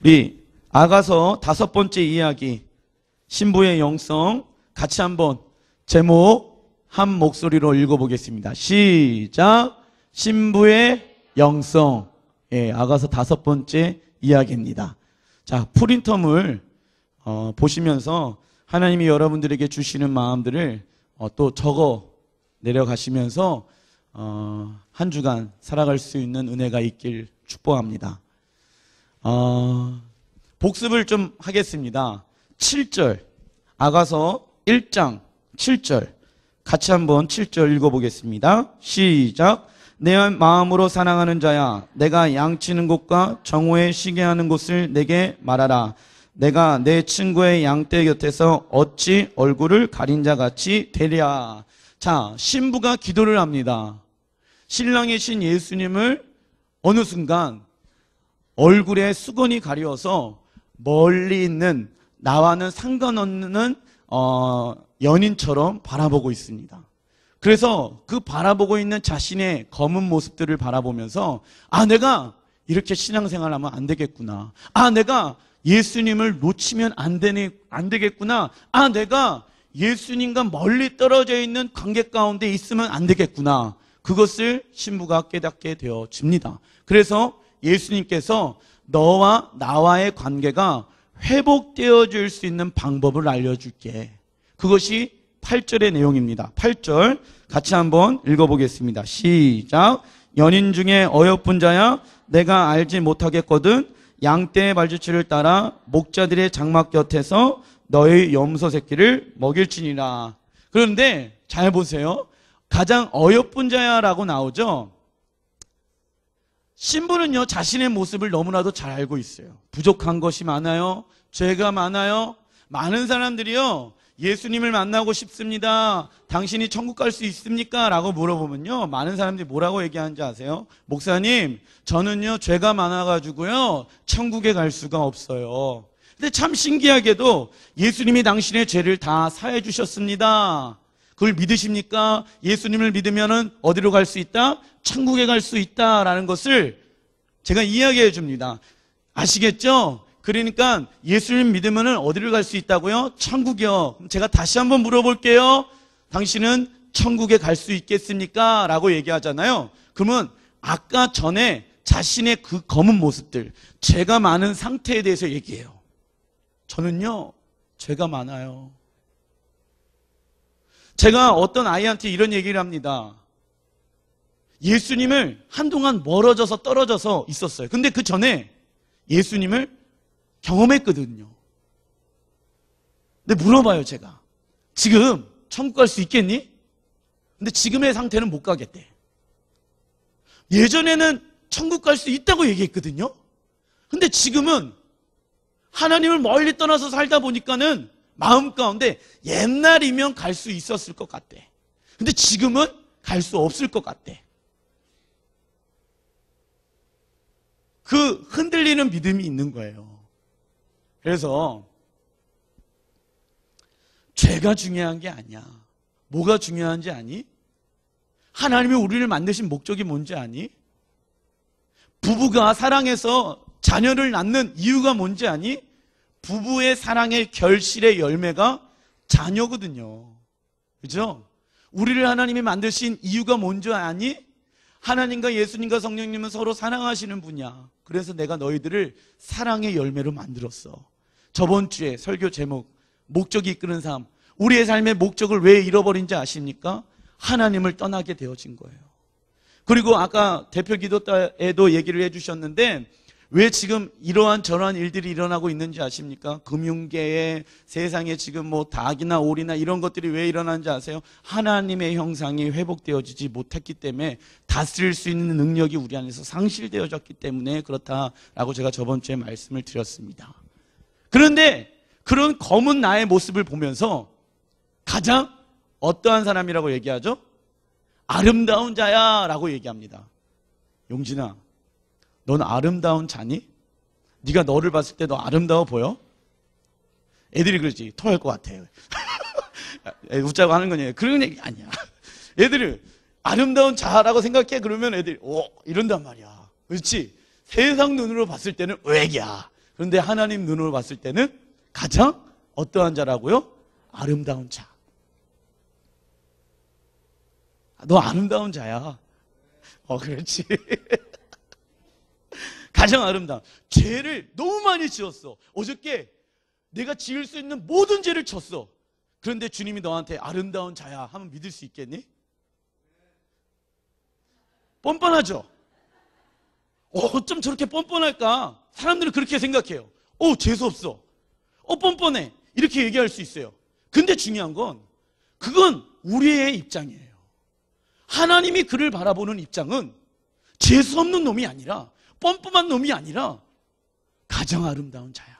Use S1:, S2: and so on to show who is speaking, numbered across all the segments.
S1: 우리 아가서 5번째 이야기, 신부의 영성, 같이 한번 제목 한 목소리로 읽어보겠습니다. 시작. 신부의 영성. 예, 아가서 5번째 이야기입니다. 자, 프린터물 보시면서 하나님이 여러분들에게 주시는 마음들을 또 적어 내려가시면서 한 주간 살아갈 수 있는 은혜가 있길 축복합니다. 복습을 좀 하겠습니다. 7절, 아가서 1장 7절 같이 한번 7절 읽어보겠습니다. 시작. 내 마음으로 사랑하는 자야, 내가 양치는 곳과 정오에 쉬게 하는 곳을 내게 말하라. 내가 내 친구의 양떼 곁에서 어찌 얼굴을 가린 자같이 되랴. 자, 신부가 기도를 합니다. 신랑이신 예수님을 어느 순간 얼굴에 수건이 가려워서 멀리 있는 나와는 상관없는 연인처럼 바라보고 있습니다. 그래서 그 바라보고 있는 자신의 검은 모습들을 바라보면서 내가 이렇게 신앙생활하면 안 되겠구나. 내가 예수님을 놓치면 안 되겠구나. 내가 예수님과 멀리 떨어져 있는 관계 가운데 있으면 안 되겠구나. 그것을 신부가 깨닫게 되어집니다. 그래서 예수님께서 너와 나와의 관계가 회복되어질 수 있는 방법을 알려줄게. 그것이 8절의 내용입니다. 8절 같이 한번 읽어보겠습니다. 시작. 연인 중에 어여쁜 자야, 내가 알지 못하겠거든. 양떼의 발주치를 따라 목자들의 장막 곁에서 너의 염소 새끼를 먹일지니라. 그런데 잘 보세요. 가장 어여쁜 자야라고 나오죠. 신부는요, 자신의 모습을 너무나도 잘 알고 있어요. 부족한 것이 많아요. 죄가 많아요. 많은 사람들이요, 예수님을 만나고 싶습니다. 당신이 천국 갈 수 있습니까? 라고 물어보면요, 많은 사람들이 뭐라고 얘기하는지 아세요? 목사님, 저는요, 죄가 많아가지고요, 천국에 갈 수가 없어요. 근데 참 신기하게도 예수님이 당신의 죄를 다 사해 주셨습니다. 그걸 믿으십니까? 예수님을 믿으면은 어디로 갈 수 있다? 천국에 갈 수 있다라는 것을 제가 이야기해 줍니다. 아시겠죠? 그러니까 예수님 믿으면은 어디를 갈 수 있다고요? 천국이요. 제가 다시 한번 물어볼게요. 당신은 천국에 갈 수 있겠습니까? 라고 얘기하잖아요. 그러면 아까 전에 자신의 그 검은 모습들, 죄가 많은 상태에 대해서 얘기해요. 저는요, 죄가 많아요. 제가 어떤 아이한테 이런 얘기를 합니다. 예수님을 한동안 멀어져서 떨어져서 있었어요. 근데 그 전에 예수님을 경험했거든요. 근데 물어봐요, 제가. 지금 천국 갈 수 있겠니? 근데 지금의 상태는 못 가겠대. 예전에는 천국 갈 수 있다고 얘기했거든요. 근데 지금은 하나님을 멀리 떠나서 살다 보니까는 마음 가운데 옛날이면 갈 수 있었을 것 같대. 근데 지금은 갈 수 없을 것 같대. 그 흔들리는 믿음이 있는 거예요. 그래서 죄가 중요한 게 아니야. 뭐가 중요한지 아니? 하나님이 우리를 만드신 목적이 뭔지 아니? 부부가 사랑해서 자녀를 낳는 이유가 뭔지 아니? 부부의 사랑의 결실의 열매가 자녀거든요. 그죠? 우리를 하나님이 만드신 이유가 뭔지 아니? 하나님과 예수님과 성령님은 서로 사랑하시는 분이야. 그래서 내가 너희들을 사랑의 열매로 만들었어. 저번 주에 설교 제목, 목적이 이끄는 삶. 우리의 삶의 목적을 왜 잃어버린지 아십니까? 하나님을 떠나게 되어진 거예요. 그리고 아까 대표 기도 때에도 얘기를 해주셨는데, 왜 지금 이러한 저러한 일들이 일어나고 있는지 아십니까? 금융계에, 세상에 지금 뭐 닭이나 오리나 이런 것들이 왜 일어나는지 아세요? 하나님의 형상이 회복되어지지 못했기 때문에, 다스릴 수 있는 능력이 우리 안에서 상실되어졌기 때문에 그렇다라고 제가 저번 주에 말씀을 드렸습니다. 그런데 그런 검은 나의 모습을 보면서 가장 어떠한 사람이라고 얘기하죠? 아름다운 자야 라고 얘기합니다. 용진아, 넌 아름다운 자니? 네가 너를 봤을 때 너 아름다워 보여? 애들이 그러지. 토할 것 같아. 웃자고 하는 거냐. 그런 얘기 아니야. 애들이 아름다운 자라고 생각해. 그러면 애들이 이런단 말이야. 그렇지? 세상 눈으로 봤을 때는 외기야. 그런데 하나님 눈으로 봤을 때는 가장 어떠한 자라고요? 아름다운 자. 너 아름다운 자야. 그렇지. 가장 아름다운. 죄를 너무 많이 지었어. 어저께 내가 지을 수 있는 모든 죄를 쳤어. 그런데 주님이 너한테 아름다운 자야 하면 믿을 수 있겠니? 뻔뻔하죠? 어쩜 저렇게 뻔뻔할까? 사람들은 그렇게 생각해요. 재수없어. 뻔뻔해. 이렇게 얘기할 수 있어요. 근데 중요한 건 그건 우리의 입장이에요. 하나님이 그를 바라보는 입장은 재수없는 놈이 아니라 뻔뻔한 놈이 아니라 가장 아름다운 자야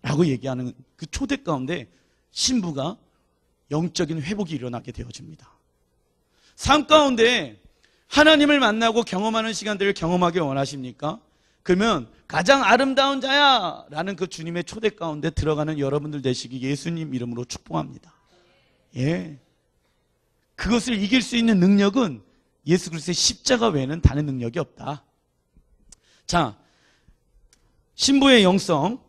S1: 라고 얘기하는 그 초대 가운데 신부가 영적인 회복이 일어나게 되어집니다. 삶 가운데 하나님을 만나고 경험하는 시간들을 경험하기 원하십니까? 그러면 가장 아름다운 자야 라는 그 주님의 초대 가운데 들어가는 여러분들 되시기 예수님 이름으로 축복합니다. 예. 그것을 이길 수 있는 능력은 예수 그리스도의 십자가 외에는 다른 능력이 없다. 자, 신부의 영성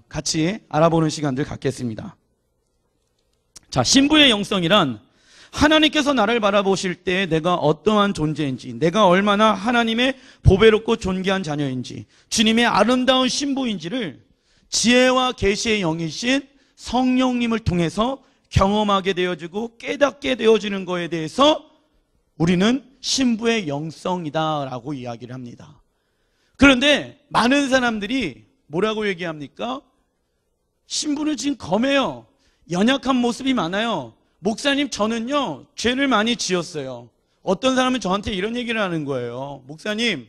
S1: 같이 알아보는 시간들 갖겠습니다. 자, 신부의 영성이란 하나님께서 나를 바라보실 때 내가 어떠한 존재인지, 내가 얼마나 하나님의 보배롭고 존귀한 자녀인지, 주님의 아름다운 신부인지를 지혜와 계시의 영이신 성령님을 통해서 경험하게 되어지고 깨닫게 되어지는 것에 대해서 우리는 신부의 영성이다라고 이야기를 합니다. 그런데 많은 사람들이 뭐라고 얘기합니까? 신부는 지금 검해요. 연약한 모습이 많아요. 목사님, 저는요 죄를 많이 지었어요. 어떤 사람은 저한테 이런 얘기를 하는 거예요. 목사님,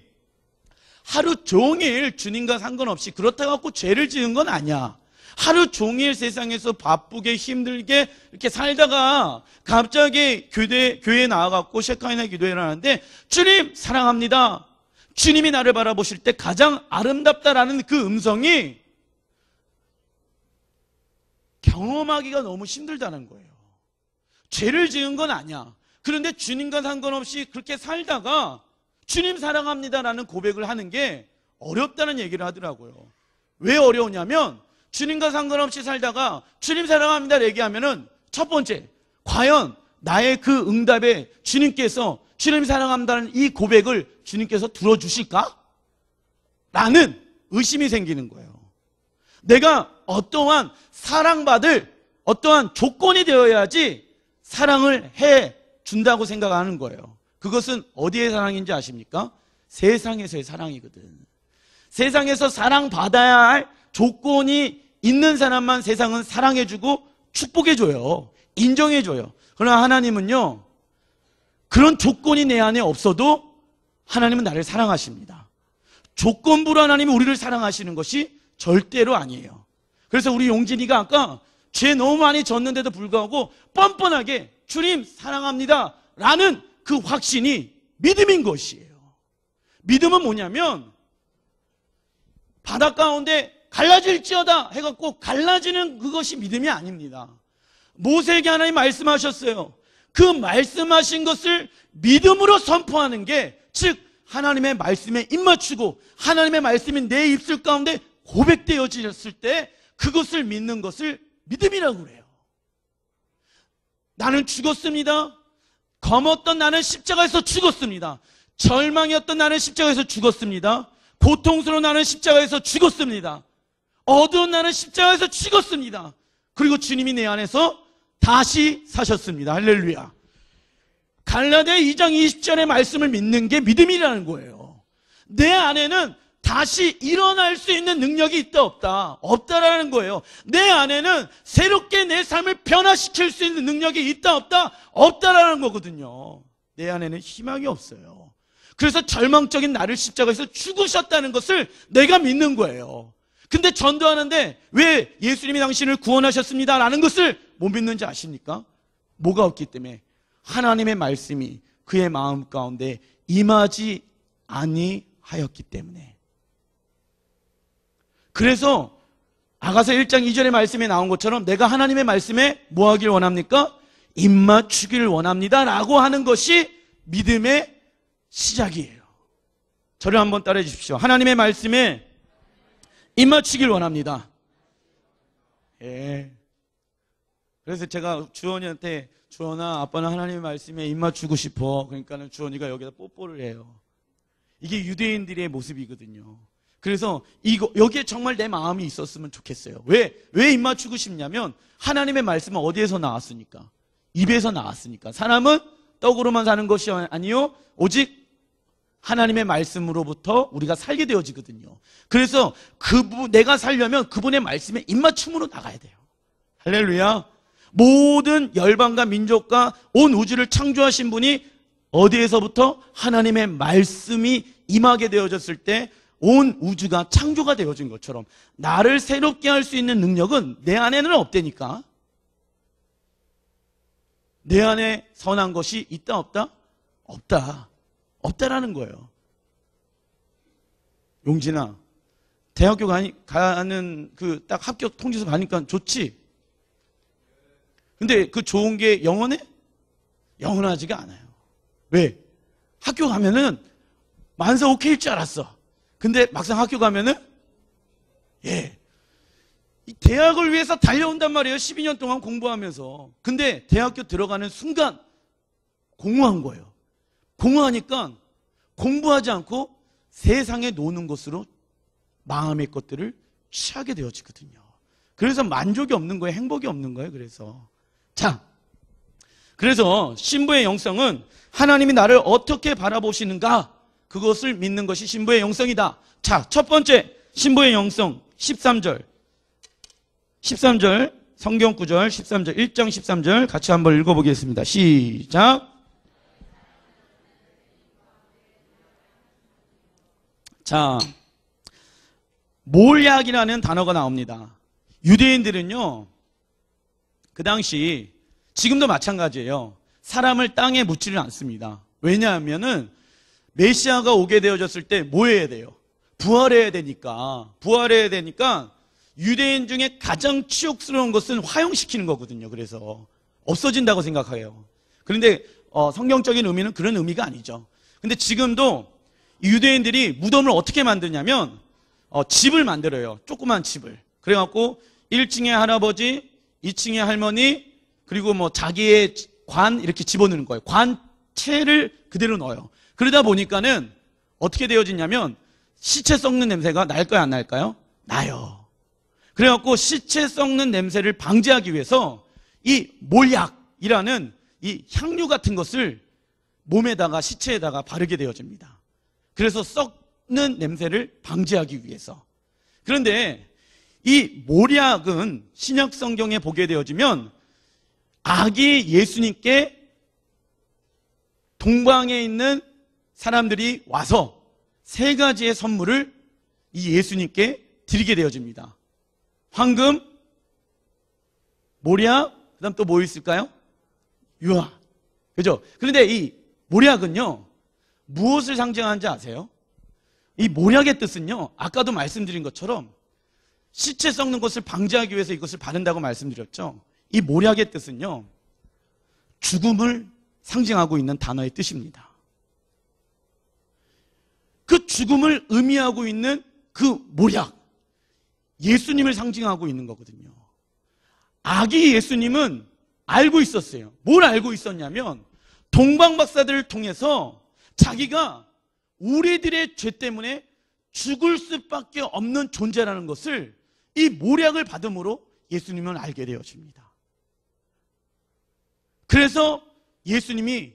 S1: 하루 종일 주님과 상관없이 그렇다고 갖고 죄를 지은 건 아니야. 하루 종일 세상에서 바쁘게 힘들게 이렇게 살다가 갑자기 교회에 나와갖고 셰카이나 기도회를 하는데 주님 사랑합니다. 주님이 나를 바라보실 때 가장 아름답다라는 그 음성이 경험하기가 너무 힘들다는 거예요. 죄를 지은 건 아니야. 그런데 주님과 상관없이 그렇게 살다가 주님 사랑합니다라는 고백을 하는 게 어렵다는 얘기를 하더라고요. 왜 어려우냐면 주님과 상관없이 살다가 주님 사랑합니다 얘기하면은 첫 번째, 과연 나의 그 응답에 주님께서 주님 사랑합니다는 이 고백을 주님께서 들어주실까? 라는 의심이 생기는 거예요. 내가 어떠한 사랑받을 어떠한 조건이 되어야지 사랑을 해준다고 생각하는 거예요. 그것은 어디의 사랑인지 아십니까? 세상에서의 사랑이거든. 세상에서 사랑받아야 할 조건이 있는 사람만 세상은 사랑해주고 축복해줘요. 인정해줘요. 그러나 하나님은요, 그런 조건이 내 안에 없어도 하나님은 나를 사랑하십니다. 조건부로 하나님이 우리를 사랑하시는 것이 절대로 아니에요. 그래서 우리 용진이가 아까 죄 너무 많이 졌는데도 불구하고 뻔뻔하게 주님 사랑합니다 라는 그 확신이 믿음인 것이에요. 믿음은 뭐냐면 바닷 가운데 갈라질지어다 해갖고 갈라지는 그것이 믿음이 아닙니다. 모세에게 하나님 말씀하셨어요. 그 말씀하신 것을 믿음으로 선포하는 게, 즉 하나님의 말씀에 입맞추고 하나님의 말씀이 내 입술 가운데 고백되어졌을 때 그것을 믿는 것을 믿음이라고 그래요. 나는 죽었습니다. 검었던 나는 십자가에서 죽었습니다. 절망이었던 나는 십자가에서 죽었습니다. 고통스러운 나는 십자가에서 죽었습니다. 어두운 나는 십자가에서 죽었습니다. 그리고 주님이 내 안에서 다시 사셨습니다. 할렐루야. 갈라디아 2장 20절의 말씀을 믿는 게 믿음이라는 거예요. 내 안에는 다시 일어날 수 있는 능력이 있다 없다? 없다라는 거예요. 내 안에는 새롭게 내 삶을 변화시킬 수 있는 능력이 있다 없다? 없다라는 거거든요. 내 안에는 희망이 없어요. 그래서 절망적인 나를 십자가에서 죽으셨다는 것을 내가 믿는 거예요. 근데 전도하는데 왜 예수님이 당신을 구원하셨습니다 라는 것을 못 믿는지 아십니까? 뭐가 없기 때문에 하나님의 말씀이 그의 마음 가운데 임하지 아니하였기 때문에. 그래서 아가서 1장 2절의 말씀에 나온 것처럼 내가 하나님의 말씀에 뭐 하길 원합니까? 입맞추기를 원합니다 라고 하는 것이 믿음의 시작이에요. 저를 한번 따라해 주십시오. 하나님의 말씀에 입맞추길 원합니다. 예. 그래서 제가 주원이한테 주원아, 아빠는 하나님의 말씀에 입맞추고 싶어. 그러니까는 주원이가 여기다 뽀뽀를 해요. 이게 유대인들의 모습이거든요. 그래서 여기에 정말 내 마음이 있었으면 좋겠어요. 왜 입맞추고 싶냐면 하나님의 말씀은 어디에서 나왔으니까? 입에서 나왔으니까. 사람은 떡으로만 사는 것이 아니요 오직 하나님의 말씀으로부터 우리가 살게 되어지거든요. 그래서 내가 살려면 그분의 말씀에 입맞춤으로 나가야 돼요. 할렐루야. 모든 열방과 민족과 온 우주를 창조하신 분이 어디에서부터? 하나님의 말씀이 임하게 되어졌을 때 온 우주가 창조가 되어진 것처럼 나를 새롭게 할 수 있는 능력은 내 안에는 없다니까. 내 안에 선한 것이 있다 없다? 없다. 없다라는 거예요. 용진아, 대학교 가는 그 딱 합격 통지서 받으니까 좋지? 근데 그 좋은 게 영원해? 영원하지가 않아요. 왜? 학교 가면은 만사 오케이일 줄 알았어. 근데 막상 학교 가면은 이 대학을 위해서 달려온단 말이에요. 12년 동안 공부하면서. 근데 대학교 들어가는 순간 공허한 거예요. 공허하니까 공부하지 않고 세상에 노는 것으로 마음의 것들을 취하게 되어지거든요. 그래서 만족이 없는 거예요. 행복이 없는 거예요. 그래서 신부의 영성은 하나님이 나를 어떻게 바라보시는가, 그것을 믿는 것이 신부의 영성이다. 자, 첫 번째 신부의 영성 13절 성경 구절 13절 1장 13절 같이 한번 읽어보겠습니다. 시작. 자, 몰약이라는 단어가 나옵니다. 유대인들은요, 그 당시, 지금도 마찬가지예요. 사람을 땅에 묻지를 않습니다. 왜냐하면은 메시아가 오게 되어졌을 때 뭐 해야 돼요? 부활해야 되니까 유대인 중에 가장 치욕스러운 것은 화형시키는 거거든요. 그래서 없어진다고 생각해요. 그런데 성경적인 의미는 그런 의미가 아니죠. 근데 지금도 유대인들이 무덤을 어떻게 만드냐면 집을 만들어요. 조그만 집을. 그래갖고 1층에 할아버지, 2층에 할머니, 그리고 뭐 자기의 관 이렇게 집어넣는 거예요. 관체를 그대로 넣어요. 그러다 보니까는 어떻게 되어지냐면 시체 썩는 냄새가 날까요, 안 날까요? 나요. 그래갖고 시체 썩는 냄새를 방지하기 위해서 이 몰약이라는 이 향료 같은 것을 몸에다가 시체에다가 바르게 되어집니다. 그래서 썩는 냄새를 방지하기 위해서. 그런데 이 몰약은 신약 성경에 보게 되어지면 아기 예수님께 동방에 있는 사람들이 와서 세 가지의 선물을 이 예수님께 드리게 되어집니다. 황금, 몰약, 그 다음 또 뭐 있을까요? 유화. 그죠? 그런데 이 몰약은요, 무엇을 상징하는지 아세요? 이 몰약의 뜻은요, 아까도 말씀드린 것처럼 시체 썩는 것을 방지하기 위해서 이것을 바른다고 말씀드렸죠. 이 몰약의 뜻은요, 죽음을 상징하고 있는 단어의 뜻입니다. 그 죽음을 의미하고 있는 그 몰약, 예수님을 상징하고 있는 거거든요. 아기 예수님은 알고 있었어요. 뭘 알고 있었냐면 동방박사들을 통해서 자기가 우리들의 죄 때문에 죽을 수밖에 없는 존재라는 것을 이 몰약을 받음으로 예수님은 알게 되어집니다. 그래서 예수님이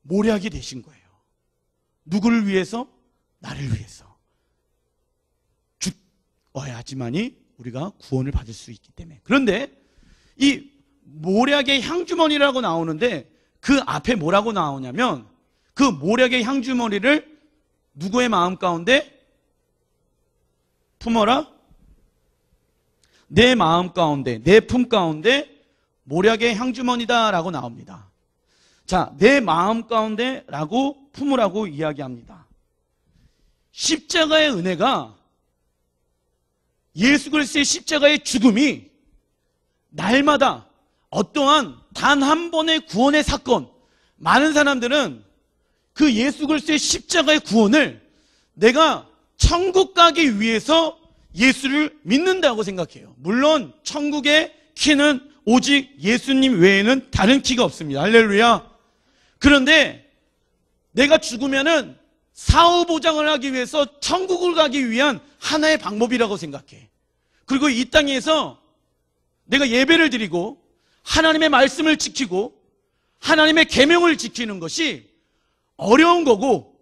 S1: 몰약이 되신 거예요. 누구를 위해서? 나를 위해서. 죽어야지만이 우리가 구원을 받을 수 있기 때문에. 그런데 이 몰약의 향주머니라고 나오는데 그 앞에 뭐라고 나오냐면 그 몰약의 향주머니를 누구의 마음 가운데 품어라? 내 마음 가운데, 내 품 가운데 몰약의 향주머니다라고 나옵니다. 자, 내 마음 가운데라고 품으라고 이야기합니다. 십자가의 은혜가, 예수 그리스도의 십자가의 죽음이 날마다 어떠한 단 한 번의 구원의 사건, 많은 사람들은 그 예수 그리스도의 십자가의 구원을 내가 천국 가기 위해서 예수를 믿는다고 생각해요. 물론 천국의 키는 오직 예수님 외에는 다른 키가 없습니다. 할렐루야. 그런데 내가 죽으면은 사후 보장을 하기 위해서 천국을 가기 위한 하나의 방법이라고 생각해. 그리고 이 땅에서 내가 예배를 드리고 하나님의 말씀을 지키고 하나님의 계명을 지키는 것이 어려운 거고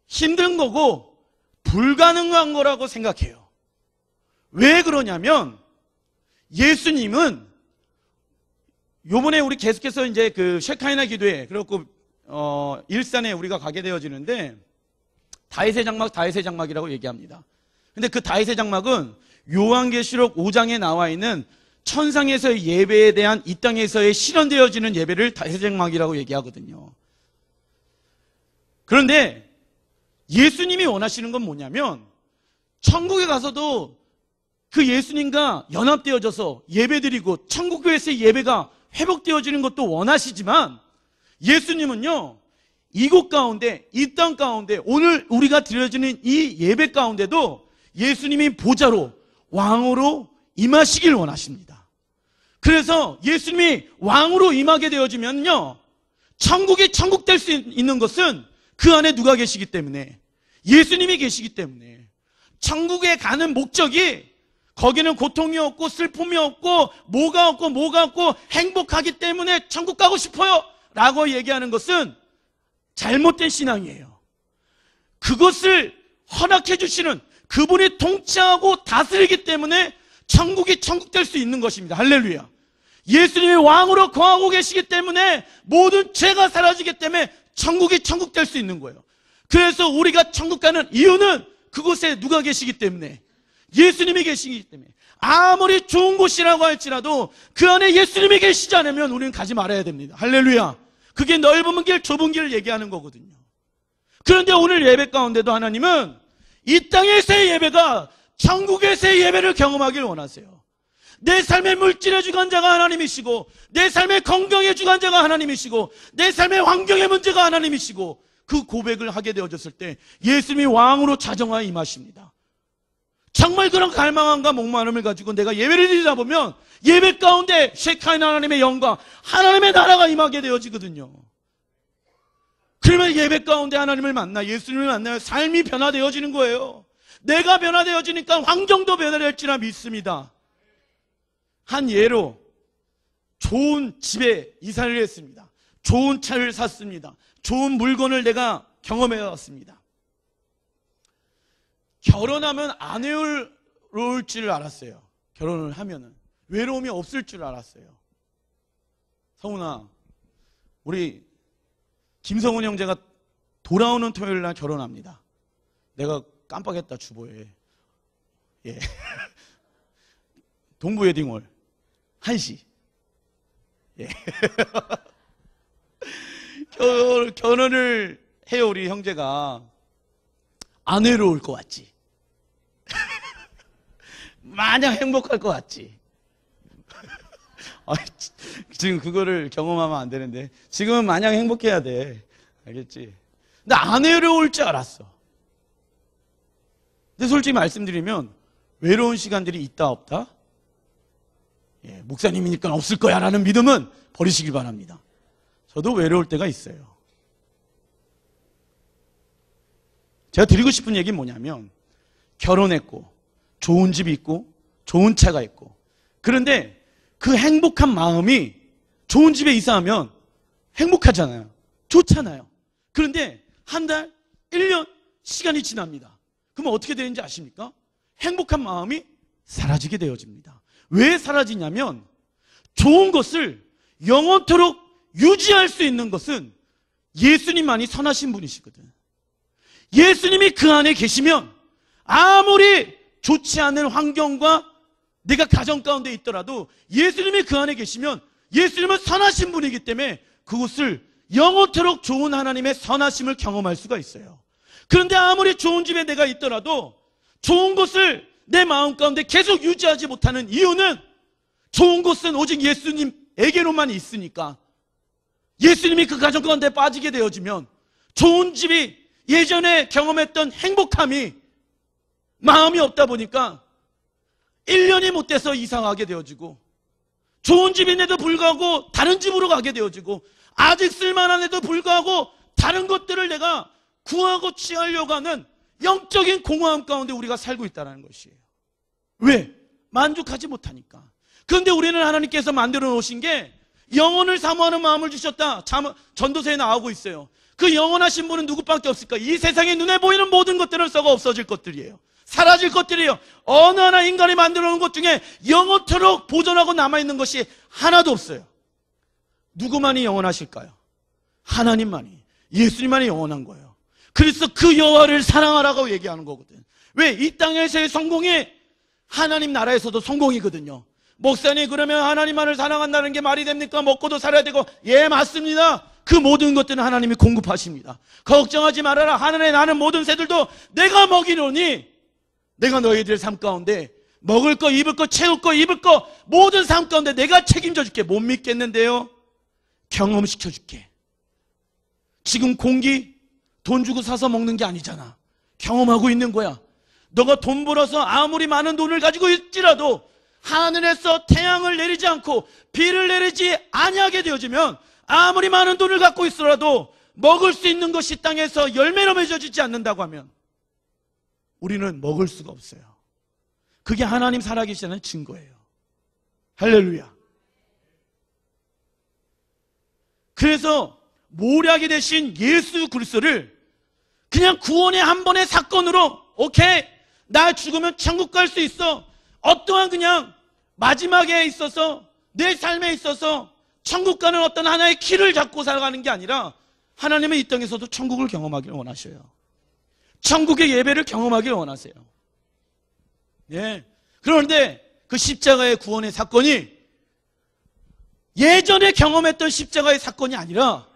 S1: 힘든 거고 불가능한 거라고 생각해요. 왜 그러냐면 예수님은 요번에 우리 계속해서 이제 그 셰카이나 기도회 그래갖고 일산에 우리가 가게 되어지는데 다윗의 장막이라고 얘기합니다. 근데 그 다윗의 장막은 요한계시록 5장에 나와 있는 천상에서의 예배에 대한 이 땅에서의 실현되어지는 예배를 다윗의 장막이라고 얘기하거든요. 그런데 예수님이 원하시는 건 뭐냐면 천국에 가서도 그 예수님과 연합되어져서 예배드리고 천국교회에서의 예배가 회복되어지는 것도 원하시지만 예수님은요, 이곳 가운데, 이 땅 가운데, 오늘 우리가 드려지는 이 예배 가운데도 예수님이 보좌로, 왕으로 임하시길 원하십니다. 그래서 예수님이 왕으로 임하게 되어지면요, 천국이 천국 될 수 있는 것은 그 안에 누가 계시기 때문에, 예수님이 계시기 때문에, 천국에 가는 목적이 거기는 고통이 없고 슬픔이 없고 뭐가 없고 행복하기 때문에 천국 가고 싶어요 라고 얘기하는 것은 잘못된 신앙이에요. 그것을 허락해 주시는 그분이 통치하고 다스리기 때문에 천국이 천국 될 수 있는 것입니다. 할렐루야. 예수님이 왕으로 거하고 계시기 때문에 모든 죄가 사라지기 때문에 천국이 천국 될 수 있는 거예요. 그래서 우리가 천국 가는 이유는 그곳에 누가 계시기 때문에, 예수님이 계시기 때문에. 아무리 좋은 곳이라고 할지라도 그 안에 예수님이 계시지 않으면 우리는 가지 말아야 됩니다. 할렐루야. 그게 넓은 길 좁은 길을 얘기하는 거거든요. 그런데 오늘 예배 가운데도 하나님은 이 땅에서의 예배가 천국에서의 예배를 경험하길 원하세요. 내 삶의 물질의 주관자가 하나님이시고 내 삶의 건강의 주관자가 하나님이시고 내 삶의 환경의 문제가 하나님이시고, 그 고백을 하게 되어졌을 때 예수님이 왕으로 자정하여 임하십니다. 정말 그런 갈망함과 목마름을 가지고 내가 예배를 드리다 보면 예배 가운데 셰카이나 하나님의 영광, 하나님의 나라가 임하게 되어지거든요. 그러면 예배 가운데 하나님을 만나, 예수님을 만나요. 삶이 변화되어지는 거예요. 내가 변화되어지니까 환경도 변화될지라 믿습니다. 한 예로 좋은 집에 이사를 했습니다. 좋은 차를 샀습니다. 좋은 물건을 내가 경험해 왔습니다. 결혼하면 안 외로울 줄 알았어요. 결혼을 하면은 외로움이 없을 줄 알았어요. 성훈아, 우리 김성훈 형제가 돌아오는 토요일 날 결혼합니다. 내가 깜빡했다, 주보에. 예. 동부 웨딩홀 1시. 예. 결혼을 해요. 우리 형제가. 안 외로울 것 같지? 마냥 행복할 것 같지? 지금 그거를 경험하면 안 되는데, 지금은 마냥 행복해야 돼. 알겠지? 근데 안 외로울 줄 알았어. 근데 솔직히 말씀드리면 외로운 시간들이 있다 없다? 예, 목사님이니까 없을 거야 라는 믿음은 버리시길 바랍니다. 저도 외로울 때가 있어요. 제가 드리고 싶은 얘기는 뭐냐면, 결혼했고 좋은 집이 있고 좋은 차가 있고, 그런데 그 행복한 마음이 좋은 집에 이사하면 행복하잖아요. 좋잖아요. 그런데 한 달, 1년 시간이 지납니다. 그러면 어떻게 되는지 아십니까? 행복한 마음이 사라지게 되어집니다. 왜 사라지냐면, 좋은 것을 영원토록 유지할 수 있는 것은 예수님만이 선하신 분이시거든. 예수님이 그 안에 계시면 아무리 좋지 않은 환경과 내가 가정 가운데 있더라도 예수님이 그 안에 계시면 예수님은 선하신 분이기 때문에 그것을 영원토록 좋은 하나님의 선하심을 경험할 수가 있어요. 그런데 아무리 좋은 집에 내가 있더라도 좋은 것을 내 마음 가운데 계속 유지하지 못하는 이유는, 좋은 것은 오직 예수님에게로만 있으니까, 예수님이 그 가정 가운데 빠지게 되어지면 좋은 집이 예전에 경험했던 행복함이 마음이 없다 보니까 1년이 못 돼서 이사가게 되어지고, 좋은 집인데도 불구하고 다른 집으로 가게 되어지고, 아직 쓸만한데도 불구하고 다른 것들을 내가 구하고 취하려고 하는 영적인 공허함 가운데 우리가 살고 있다는 것이에요. 왜? 만족하지 못하니까. 그런데 우리는 하나님께서 만들어 놓으신 게 영혼을 사모하는 마음을 주셨다. 전도서에 나오고 있어요. 그 영원하신 분은 누구밖에 없을까? 이 세상에 눈에 보이는 모든 것들은 썩어 없어질 것들이에요. 사라질 것들이에요. 어느 하나 인간이 만들어 놓은 것 중에 영원토록 보존하고 남아있는 것이 하나도 없어요. 누구만이 영원하실까요? 하나님만이, 예수님만이 영원한 거예요. 그래서 그 여호와를 사랑하라고 얘기하는 거거든. 왜? 이 땅에서의 성공이 하나님 나라에서도 성공이거든요. 목사님, 그러면 하나님만을 사랑한다는 게 말이 됩니까? 먹고도 살아야 되고. 예, 맞습니다. 그 모든 것들은 하나님이 공급하십니다. 걱정하지 말아라. 하늘에 나는 모든 새들도 내가 먹이노니, 내가 너희들 삶 가운데 먹을 거, 입을 거, 채울 거, 입을 거 모든 삶 가운데 내가 책임져 줄게. 못 믿겠는데요? 경험시켜 줄게. 지금 공기 돈 주고 사서 먹는 게 아니잖아. 경험하고 있는 거야. 너가 돈 벌어서 아무리 많은 돈을 가지고 있지라도 하늘에서 태양을 내리지 않고 비를 내리지 아니하게 되어지면, 아무리 많은 돈을 갖고 있어라도 먹을 수 있는 것이 땅에서 열매로 맺어지지 않는다고 하면 우리는 먹을 수가 없어요. 그게 하나님 살아계시다는 증거예요. 할렐루야. 그래서 모략이 되신 예수 그리스도를 그냥 구원의 한 번의 사건으로, 오케이, 나 죽으면 천국 갈 수 있어, 어떠한 그냥 마지막에 있어서 내 삶에 있어서 천국 가는 어떤 하나의 키를 잡고 살아가는 게 아니라, 하나님은 이 땅에서도 천국을 경험하기를 원하셔요. 천국의 예배를 경험하기를 원하세요. 예. 그런데 그 십자가의 구원의 사건이 예전에 경험했던 십자가의 사건이 아니라,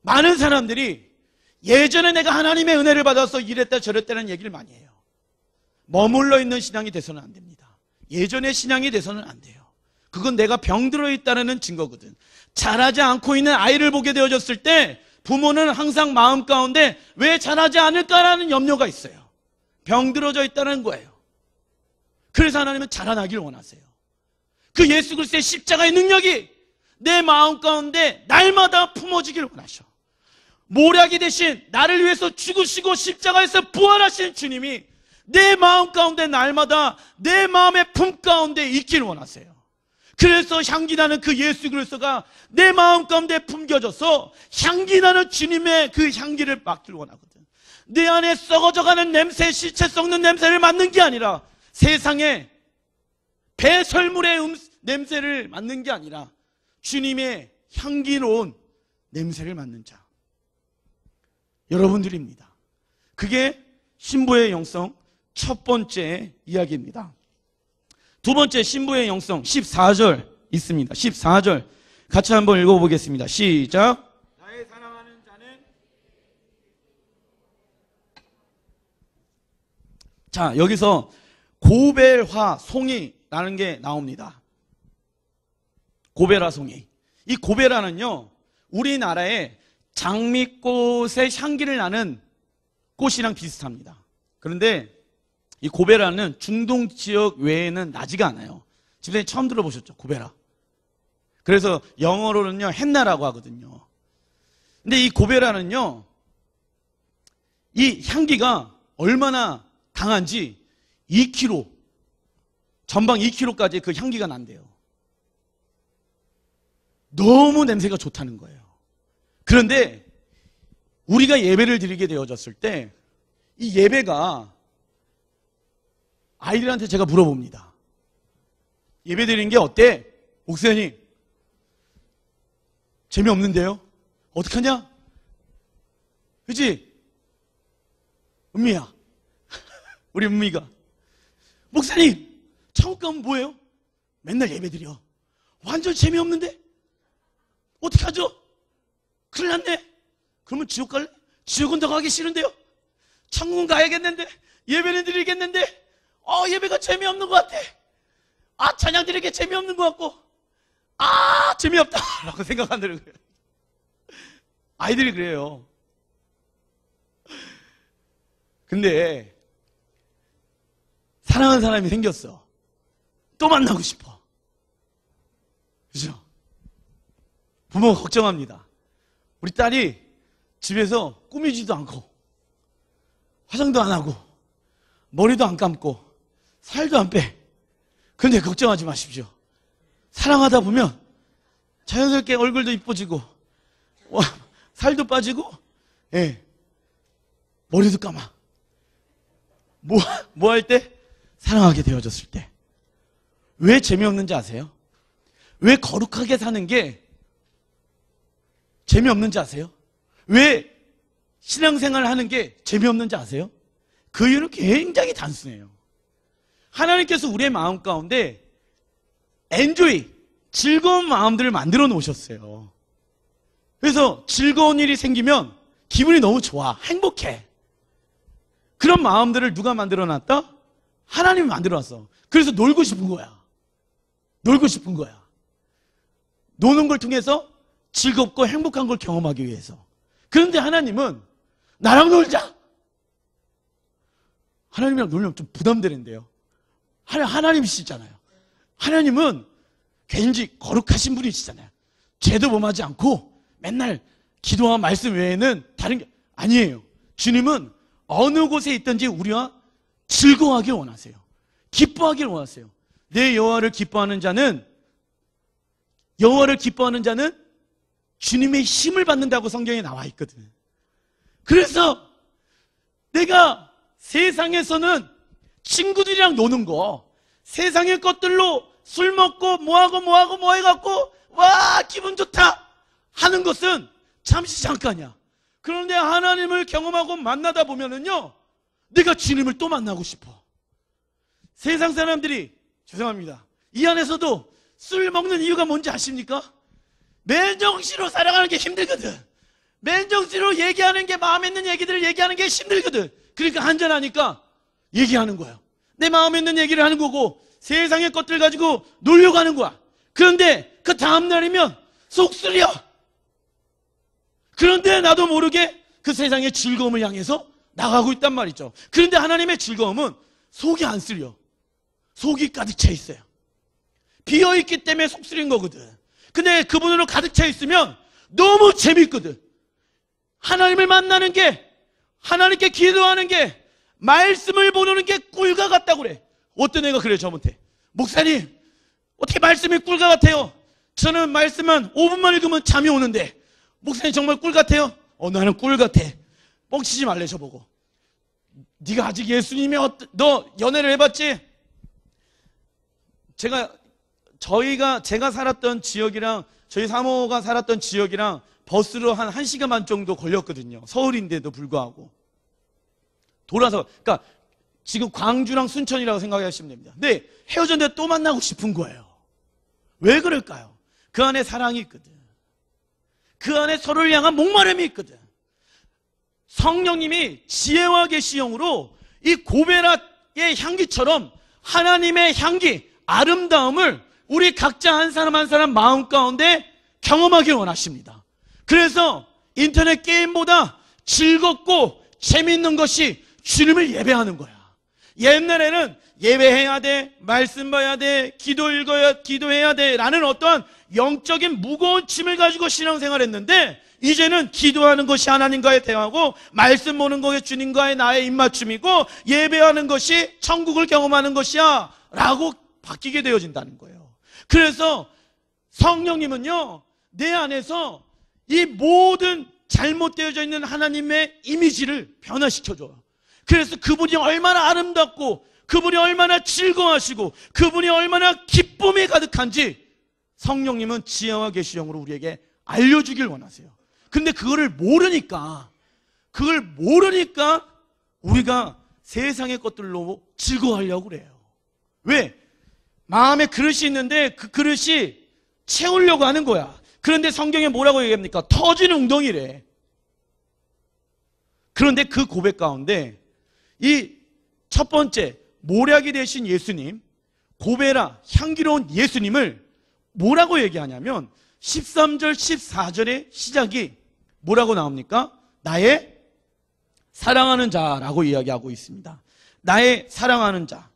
S1: 많은 사람들이 예전에 내가 하나님의 은혜를 받아서 이랬다 저랬다는 얘기를 많이 해요. 머물러 있는 신앙이 돼서는 안 됩니다. 예전의 신앙이 돼서는 안 돼요. 그건 내가 병들어 있다는 증거거든. 자라지 않고 있는 아이를 보게 되어졌을 때 부모는 항상 마음 가운데 왜 자라지 않을까라는 염려가 있어요. 병들어져 있다는 거예요. 그래서 하나님은 자라나기를 원하세요. 그 예수 그리스도의 십자가의 능력이 내 마음 가운데 날마다 품어지기를 원하셔. 모략이 대신 나를 위해서 죽으시고 십자가에서 부활하신 주님이 내 마음 가운데 날마다 내 마음의 품 가운데 있기를 원하세요. 그래서 향기나는 그 예수 그리스도가 내 마음 가운데 품겨져서 향기나는 주님의 그 향기를 맡기를 원하거든. 내 안에 썩어져가는 냄새, 시체 썩는 냄새를 맡는 게 아니라, 세상에 배설물의 냄새를 맡는 게 아니라 주님의 향기로운 냄새를 맡는 자, 여러분들입니다. 그게 신부의 영성 첫 번째 이야기입니다. 두 번째 신부의 영성 14절 있습니다. 14절 같이 한번 읽어보겠습니다. 시작. 나의 사랑하는 자는, 자, 여기서 고벨화 송이라는 게 나옵니다. 고벨화 송이. 이 고벨화는요, 우리나라의 장미꽃의 향기를 나는 꽃이랑 비슷합니다. 그런데 이 고베라는 중동 지역 외에는 나지가 않아요. 집사님 처음 들어보셨죠? 고베라. 그래서 영어로는요, 헨나라고 하거든요. 근데 이 고베라는요, 이 향기가 얼마나 강한지 2kg, 전방 2kg까지 그 향기가 난대요. 너무 냄새가 좋다는 거예요. 그런데 우리가 예배를 드리게 되어졌을 때 이 예배가, 아이들한테 제가 물어봅니다. 예배 드리는 게 어때? 목사님, 재미없는데요? 어떡하냐? 그치? 은미야. 우리 은미가. 목사님, 천국 가면 뭐예요? 맨날 예배 드려. 완전 재미없는데? 어떡하죠? 큰일 났네? 그러면 지옥 갈래? 지옥은 더 가기 싫은데요? 천국은 가야겠는데? 예배는 드리겠는데? 예배가 재미없는 것 같아. 찬양 드리기 재미없는 것 같고, 재미없다 라고 생각하는 거예요. 아이들이 그래요. 근데 사랑하는 사람이 생겼어. 또 만나고 싶어. 그죠? 부모가 걱정합니다. 우리 딸이 집에서 꾸미지도 않고 화장도 안 하고 머리도 안 감고 살도 안 빼. 근데 걱정하지 마십시오. 사랑하다 보면 자연스럽게 얼굴도 이뻐지고 살도 빠지고 머리도 감아. 뭐 할 때? 사랑하게 되어졌을 때. 왜 재미없는지 아세요? 왜 거룩하게 사는 게 재미없는지 아세요? 왜 신앙생활을 하는 게 재미없는지 아세요? 그 이유는 굉장히 단순해요. 하나님께서 우리의 마음 가운데 즐거운 마음들을 만들어 놓으셨어요. 그래서 즐거운 일이 생기면 기분이 너무 좋아. 행복해. 그런 마음들을 누가 만들어 놨다? 하나님이 만들어 놨어. 그래서 놀고 싶은 거야. 놀고 싶은 거야. 노는 걸 통해서 즐겁고 행복한 걸 경험하기 위해서. 그런데 하나님은 나랑 놀자. 하나님이랑 놀면 좀 부담되는데요. 하나님이시잖아요. 하나님은 굉장히 거룩하신 분이시잖아요. 죄도 범하지 않고 맨날 기도와 말씀 외에는 다른 게 아니에요. 주님은 어느 곳에 있든지 우리와 즐거워하길 원하세요. 기뻐하길 원하세요. 내 여호와를 기뻐하는 자는 주님의 힘을 받는다고 성경에 나와 있거든. 그래서 내가 세상에서는 친구들이랑 노는 거, 세상의 것들로 술 먹고 뭐 해갖고 와 기분 좋다 하는 것은 잠시 잠깐이야. 그런데 하나님을 경험하고 만나다 보면은요, 내가 주님을 또 만나고 싶어. 세상 사람들이, 죄송합니다, 이 안에서도 술 먹는 이유가 뭔지 아십니까? 맨정신으로 살아가는 게 힘들거든. 맨정신으로 얘기하는 게, 마음에 있는 얘기들을 얘기하는 게 힘들거든. 그러니까 한잔하니까 얘기하는 거예요. 내 마음에 있는 얘기를 하는 거고 세상의 것들 가지고 놀려고 하는 거야. 그런데 그 다음날이면 속 쓰려. 그런데 나도 모르게 그 세상의 즐거움을 향해서 나가고 있단 말이죠. 그런데 하나님의 즐거움은 속이 안 쓰려. 속이 가득 차 있어요. 비어있기 때문에 속 쓰린 거거든. 근데 그분으로 가득 차 있으면 너무 재밌거든. 하나님을 만나는 게, 하나님께 기도하는 게, 말씀을 보는 게 꿀과 같다고 그래. 어떤 애가 그래 저한테. 목사님, 어떻게 말씀이 꿀과 같아요? 저는 말씀만 5분만 읽으면 잠이 오는데 목사님 정말 꿀 같아요? 나는 꿀 같아. 뻥치지 말래 저보고. 네가 아직 예수님이 너 연애를 해봤지? 제가 살았던 지역이랑 저희 사모가 살았던 지역이랑 버스로 한 1시간 반 정도 걸렸거든요. 서울인데도 불구하고. 돌아서, 그러니까 지금 광주랑 순천이라고 생각하시면 됩니다. 근데 헤어졌는데 또 만나고 싶은 거예요. 왜 그럴까요? 그 안에 사랑이 있거든. 그 안에 서로를 향한 목마름이 있거든. 성령님이 지혜와 계시형으로 이 고베라의 향기처럼 하나님의 향기, 아름다움을 우리 각자 한 사람 한 사람 마음 가운데 경험하길 원하십니다. 그래서 인터넷 게임보다 즐겁고 재밌는 것이 주님을 예배하는 거야. 옛날에는 예배해야 돼, 말씀 봐야 돼, 기도해야 돼 라는 어떠한 영적인 무거운 짐을 가지고 신앙생활 했는데, 이제는 기도하는 것이 하나님과의 대화고, 말씀 보는 것이 주님과의 나의 입맞춤이고, 예배하는 것이 천국을 경험하는 것이야 라고 바뀌게 되어진다는 거예요. 그래서 성령님은요, 내 안에서 이 모든 잘못되어져 있는 하나님의 이미지를 변화시켜줘요. 그래서 그분이 얼마나 아름답고, 그분이 얼마나 즐거워하시고, 그분이 얼마나 기쁨이 가득한지 성령님은 지혜와 계시형으로 우리에게 알려주길 원하세요. 근데 그걸 모르니까 우리가 세상의 것들로 즐거워하려고 그래요. 왜? 마음에 그릇이 있는데 그 그릇이 채우려고 하는 거야. 그런데 성경에 뭐라고 얘기합니까? 터지는 웅덩이래. 그런데 그 고백 가운데 이 첫 번째 모략이 되신 예수님, 고베라 향기로운 예수님을 뭐라고 얘기하냐면 13절 14절의 시작이 뭐라고 나옵니까? 나의 사랑하는 자라고 이야기하고 있습니다. 나의 사랑하는 자.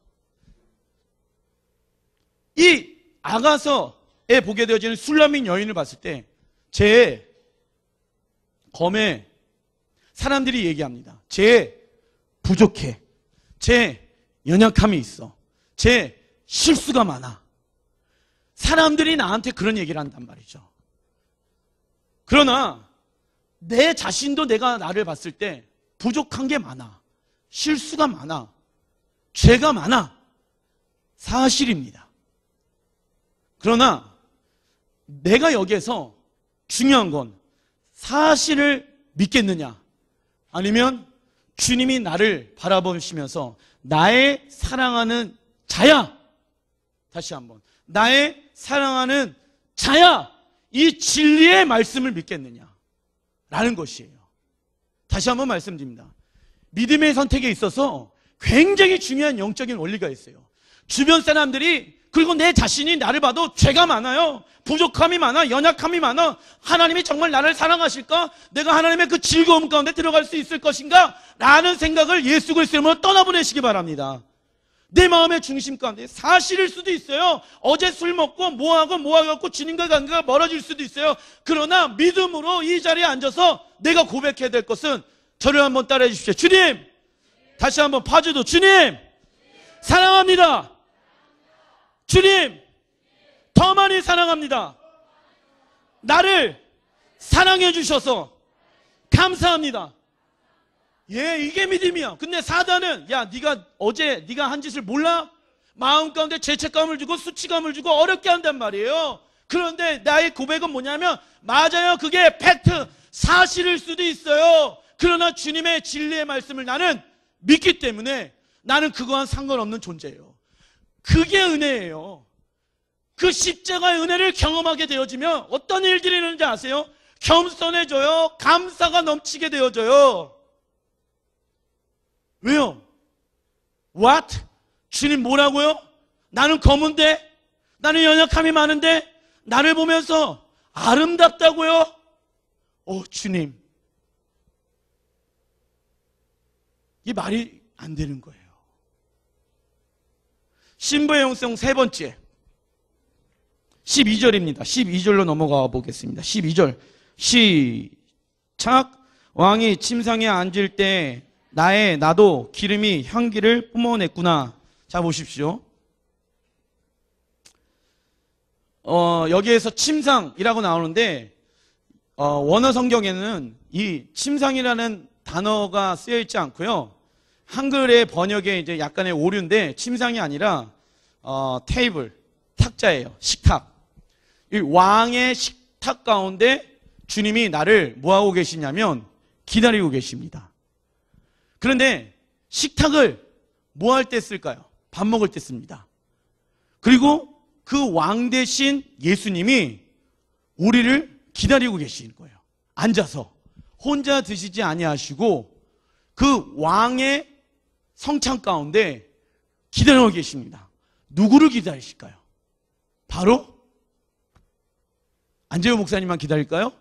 S1: 이 아가서에 보게 되어지는 술라민 여인을 봤을 때 제 검에 사람들이 얘기합니다. 쟤 부족해. 쟤 연약함이 있어. 쟤 실수가 많아. 사람들이 나한테 그런 얘기를 한단 말이죠. 그러나 내 자신도 내가 나를 봤을 때 부족한 게 많아. 실수가 많아. 죄가 많아. 사실입니다. 그러나 내가 여기에서 중요한 건 사실을 믿겠느냐, 아니면 주님이 나를 바라보시면서 나의 사랑하는 자야, 다시 한번, 나의 사랑하는 자야, 이 진리의 말씀을 믿겠느냐 라는 것이에요. 다시 한번 말씀드립니다. 믿음의 선택에 있어서 굉장히 중요한 영적인 원리가 있어요. 주변 사람들이, 그리고 내 자신이 나를 봐도 죄가 많아요. 부족함이 많아. 연약함이 많아. 하나님이 정말 나를 사랑하실까? 내가 하나님의 그 즐거움 가운데 들어갈 수 있을 것인가? 라는 생각을 예수 그리스도의 이름으로 떠나보내시기 바랍니다. 내 마음의 중심 가운데 사실일 수도 있어요. 어제 술 먹고 뭐하고 주님과 관계가 멀어질 수도 있어요. 그러나 믿음으로 이 자리에 앉아서 내가 고백해야 될 것은, 저를 한번 따라해 주십시오. 주님! 다시 한번 파주도, 주님! 사랑합니다. 주님! 더 많이 사랑합니다. 나를 사랑해 주셔서 감사합니다. 예, 이게 믿음이야. 근데 사단은, 야, 네가 어제 네가 한 짓을 몰라? 마음 가운데 죄책감을 주고 수치감을 주고 어렵게 한단 말이에요. 그런데 나의 고백은 뭐냐면, 맞아요, 그게 팩트, 사실일 수도 있어요. 그러나 주님의 진리의 말씀을 나는 믿기 때문에 나는 그거와는 상관없는 존재예요. 그게 은혜예요. 그 십자가의 은혜를 경험하게 되어지면 어떤 일들이 있는지 아세요? 겸손해져요. 감사가 넘치게 되어져요. 왜요? What? 주님 뭐라고요? 나는 검은데? 나는 연약함이 많은데? 나를 보면서 아름답다고요? 주님. 이게 말이 안 되는 거예요. 신부의 영성 세 번째, 12절입니다. 12절로 넘어가 보겠습니다. 12절 시작. 왕이 침상에 앉을 때 나도 기름이 향기를 뿜어냈구나. 자, 보십시오. 여기에서 침상이라고 나오는데, 원어 성경에는 이 침상이라는 단어가 쓰여 있지 않고요. 한글의 번역에 이제 약간의 오류인데, 침상이 아니라 테이블, 탁자예요. 식탁. 이 왕의 식탁 가운데 주님이 나를 뭐하고 계시냐면 기다리고 계십니다. 그런데 식탁을 뭐 할 때 쓸까요? 밥 먹을 때 씁니다. 그리고 그 왕 대신 예수님이 우리를 기다리고 계시는 거예요. 앉아서 혼자 드시지 아니하시고 그 왕의 성찬 가운데 기다리고 계십니다. 누구를 기다리실까요? 바로 안재호 목사님만 기다릴까요?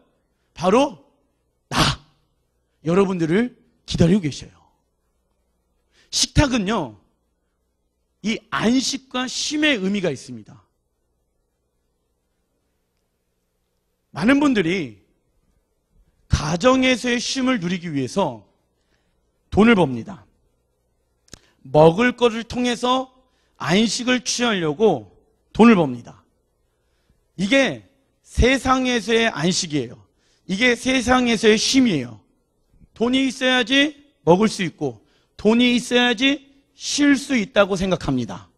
S1: 바로 나, 여러분들을 기다리고 계셔요. 식탁은요, 이 안식과 쉼의 의미가 있습니다. 많은 분들이 가정에서의 쉼을 누리기 위해서 돈을 법니다. 먹을 것을 통해서 안식을 취하려고 돈을 법니다. 이게 세상에서의 안식이에요. 이게 세상에서의 쉼이에요. 돈이 있어야지 먹을 수 있고 돈이 있어야지 쉴 수 있다고 생각합니다.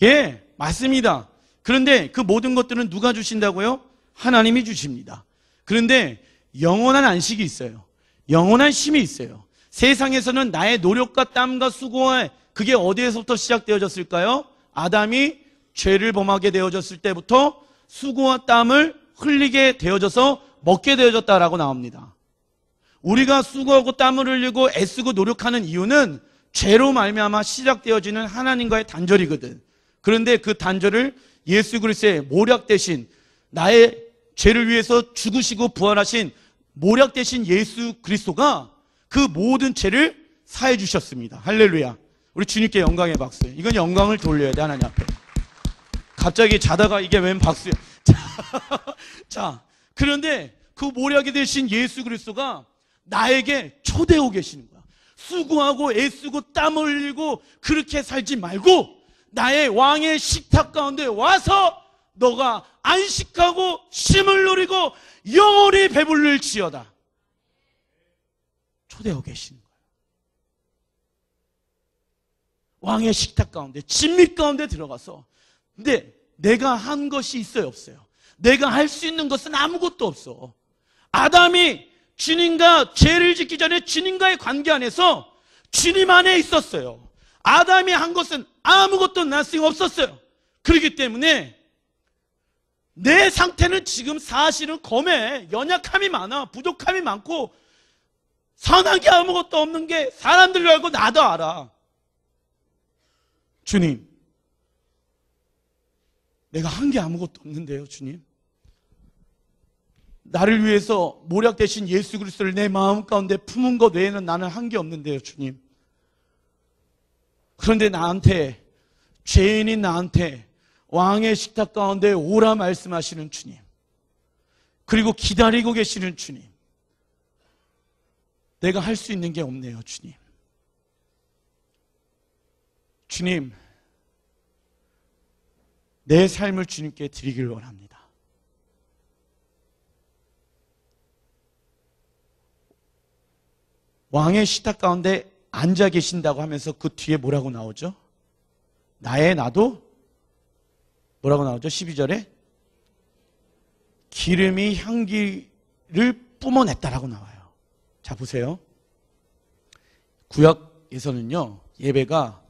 S1: 예, 맞습니다. 그런데 그 모든 것들은 누가 주신다고요? 하나님이 주십니다. 그런데 영원한 안식이 있어요. 영원한 쉼이 있어요. 세상에서는 나의 노력과 땀과 수고와, 그게 어디에서부터 시작되어졌을까요? 아담이 죄를 범하게 되어졌을 때부터 수고와 땀을 흘리게 되어져서 먹게 되어졌다라고 나옵니다. 우리가 수고하고 땀을 흘리고 애쓰고 노력하는 이유는 죄로 말미암아 시작되어지는 하나님과의 단절이거든. 그런데 그 단절을 예수 그리스도의 모략 대신, 나의 죄를 위해서 죽으시고 부활하신 모략 대신 예수 그리스도가 그 모든 죄를 사해 주셨습니다. 할렐루야. 우리 주님께 영광의 박수. 이건 영광을 돌려야 돼, 하나님 앞에. 갑자기 자다가 이게 웬 박수야. 자, 자, 그런데 그 모략이 되신 예수 그리스도가 나에게 초대하고 계시는 거야. 수고하고 애쓰고 땀 흘리고 그렇게 살지 말고 나의 왕의 식탁 가운데 와서 너가 안식하고 쉼을 누리고 영원히 배불릴지어다. 초대하고 계시는 거예요. 왕의 식탁 가운데, 진미 가운데 들어가서. 근데 내가 한 것이 있어요, 없어요? 내가 할 수 있는 것은 아무것도 없어. 아담이 주님과 죄를 짓기 전에 주님과의 관계 안에서 주님 안에 있었어요. 아담이 한 것은 아무것도 nothing 없었어요. 그렇기 때문에 내 상태는 지금 사실은 검해. 연약함이 많아. 부족함이 많고 선한 게 아무것도 없는 게 사람들도 알고 나도 알아. 주님, 내가 한 게 아무것도 없는데요, 주님. 나를 위해서 모략 대신 예수 그리스도를 내 마음 가운데 품은 것 외에는 나는 한 게 없는데요, 주님. 그런데 나한테, 죄인인 나한테 왕의 식탁 가운데 오라 말씀하시는 주님, 그리고 기다리고 계시는 주님, 내가 할 수 있는 게 없네요, 주님. 주님, 내 삶을 주님께 드리길 원합니다. 왕의 식탁 가운데 앉아 계신다고 하면서 그 뒤에 뭐라고 나오죠? 나의 나도 뭐라고 나오죠? 12절에 기름이 향기를 뿜어냈다라고 나와요. 자, 보세요. 구약에서는요, 예배가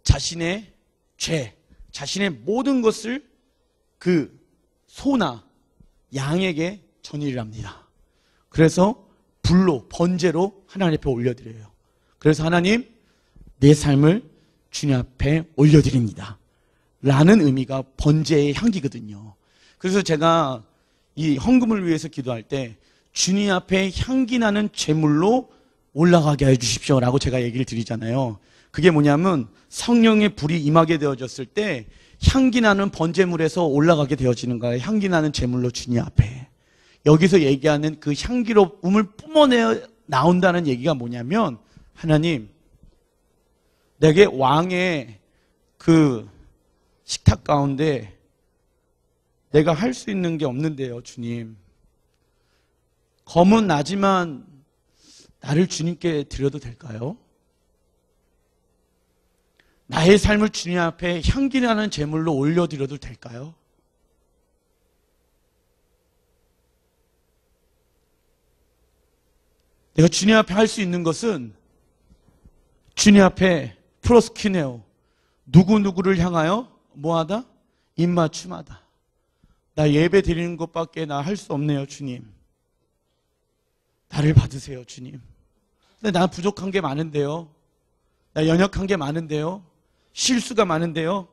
S1: 자신의 죄, 자신의 모든 것을 그 소나 양에게 전의를 합니다. 그래서 불로, 번제로 하나님 앞에 올려드려요. 그래서 하나님, 내 삶을 주님 앞에 올려드립니다. 라는 의미가 번제의 향기거든요. 그래서 제가 이 헌금을 위해서 기도할 때 주님 앞에 향기 나는 제물로 올라가게 해주십시오 라고 제가 얘기를 드리잖아요. 그게 뭐냐면 성령의 불이 임하게 되어졌을 때 향기 나는 번제물에서 올라가게 되어지는 거예요. 향기 나는 제물로 주님 앞에. 여기서 얘기하는 그 향기로움을 뿜어내 나온다는 얘기가 뭐냐면, 하나님, 내게 왕의 그 식탁 가운데 내가 할 수 있는 게 없는데요, 주님. 검은 나지만 나를 주님께 드려도 될까요? 나의 삶을 주님 앞에 향기나는 제물로 올려드려도 될까요? 내가 주님 앞에 할 수 있는 것은 주님 앞에 프로스키네오, 누구누구를 향하여 뭐하다? 입맞춤하다. 나 예배 드리는 것밖에 나 할 수 없네요, 주님. 나를 받으세요, 주님. 근데 나 부족한 게 많은데요. 나 연약한 게 많은데요. 실수가 많은데요.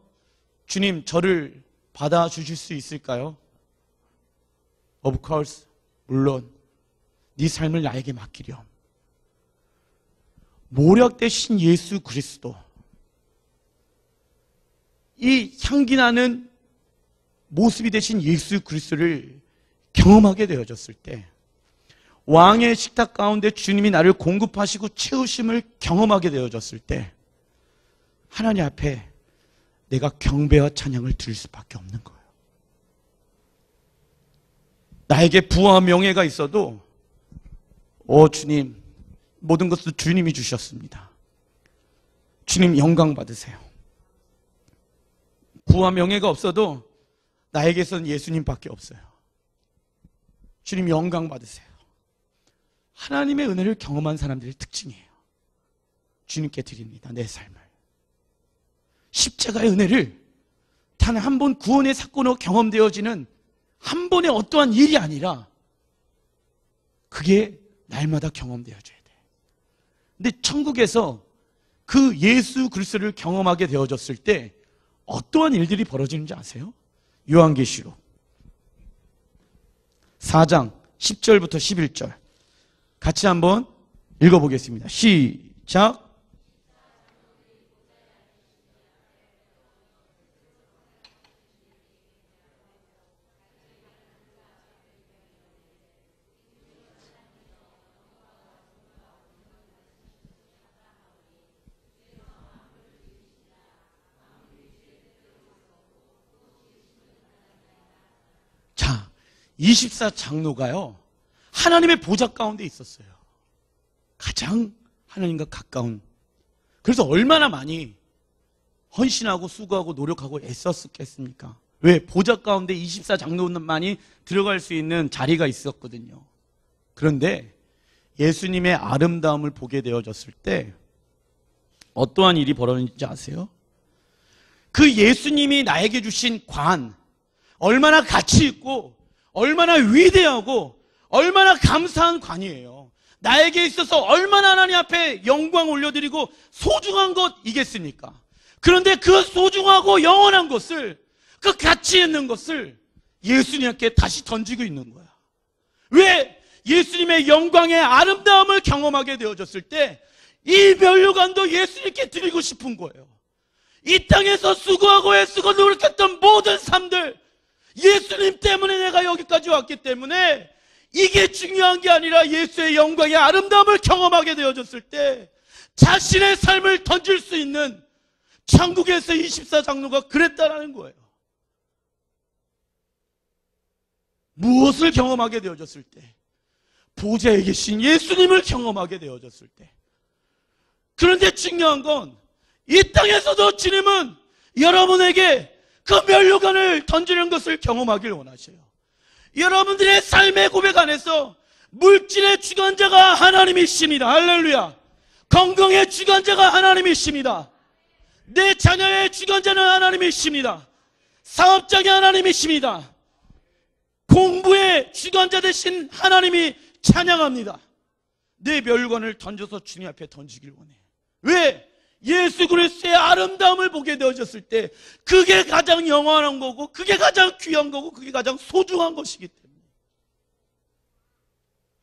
S1: 주님, 저를 받아주실 수 있을까요? Of course, 물론 네 삶을 나에게 맡기렴. 모략 대신 예수 그리스도, 이 향기나는 모습이 되신 예수 그리스도를 경험하게 되어졌을 때, 왕의 식탁 가운데 주님이 나를 공급하시고 채우심을 경험하게 되어졌을 때, 하나님 앞에 내가 경배와 찬양을 드릴 수밖에 없는 거예요. 나에게 부와 명예가 있어도 주님, 모든 것을 주님이 주셨습니다. 주님 영광 받으세요. 부와 명예가 없어도 나에게선 예수님밖에 없어요. 주님 영광 받으세요. 하나님의 은혜를 경험한 사람들의 특징이에요. 주님께 드립니다, 내 삶을. 십자가의 은혜를 단 한 번 구원의 사건으로 경험되어지는 한 번의 어떠한 일이 아니라 그게 날마다 경험되어져야 돼. 근데 천국에서 그 예수 그리스도를 경험하게 되어졌을 때 어떠한 일들이 벌어지는지 아세요? 요한계시록 4장 10절부터 11절 같이 한번 읽어보겠습니다. 시작. 24장로가요, 하나님의 보좌 가운데 있었어요. 가장 하나님과 가까운. 그래서 얼마나 많이 헌신하고 수고하고 노력하고 애썼겠습니까? 왜? 보좌 가운데 24장로만이 들어갈 수 있는 자리가 있었거든요. 그런데 예수님의 아름다움을 보게 되어졌을 때 어떠한 일이 벌어졌는지 아세요? 그 예수님이 나에게 주신 관, 얼마나 가치 있고 얼마나 위대하고 얼마나 감사한 관이에요. 나에게 있어서 얼마나 하나님 앞에 영광 올려드리고 소중한 것이겠습니까? 그런데 그 소중하고 영원한 것을, 그 가치 있는 것을 예수님께 다시 던지고 있는 거야. 왜? 예수님의 영광의 아름다움을 경험하게 되어졌을 때 이 면류관도 예수님께 드리고 싶은 거예요. 이 땅에서 수고하고 애쓰고 노력했던 모든 삶들, 예수님 때문에 내가 여기까지 왔기 때문에 이게 중요한 게 아니라 예수의 영광의 아름다움을 경험하게 되어졌을 때 자신의 삶을 던질 수 있는 천국에서 24장로가 그랬다라는 거예요. 무엇을 경험하게 되어졌을 때? 보좌에 계신 예수님을 경험하게 되어졌을 때. 그런데 중요한 건 이 땅에서도 주님은 여러분에게 그 면류관을 던지는 것을 경험하길 원하셔요. 여러분들의 삶의 고백 안에서 물질의 주관자가 하나님이십니다. 할렐루야. 건강의 주관자가 하나님이십니다. 내 자녀의 주관자는 하나님이십니다. 사업장의 하나님이십니다. 공부의 주관자 되신 하나님이 찬양합니다. 내 면류관을 던져서 주님 앞에 던지길 원해. 왜? 예수 그리스도의 아름다움을 보게 되어졌을 때 그게 가장 영원한 거고 그게 가장 귀한 거고 그게 가장 소중한 것이기 때문에.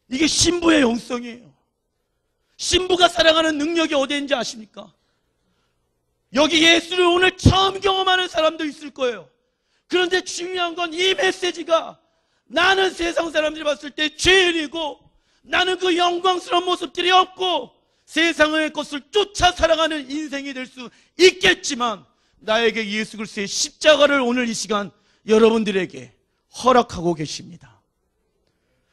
S1: 이게 신부의 영성이에요. 신부가 살아가는 능력이 어디에 있는지 아십니까? 여기 예수를 오늘 처음 경험하는 사람도 있을 거예요. 그런데 중요한 건 이 메시지가 나는 세상 사람들이 봤을 때 죄인이고 나는 그 영광스러운 모습들이 없고 세상의 것을 쫓아 살아가는 인생이 될 수 있겠지만 나에게 예수 그리스도의 십자가를 오늘 이 시간 여러분들에게 허락하고 계십니다.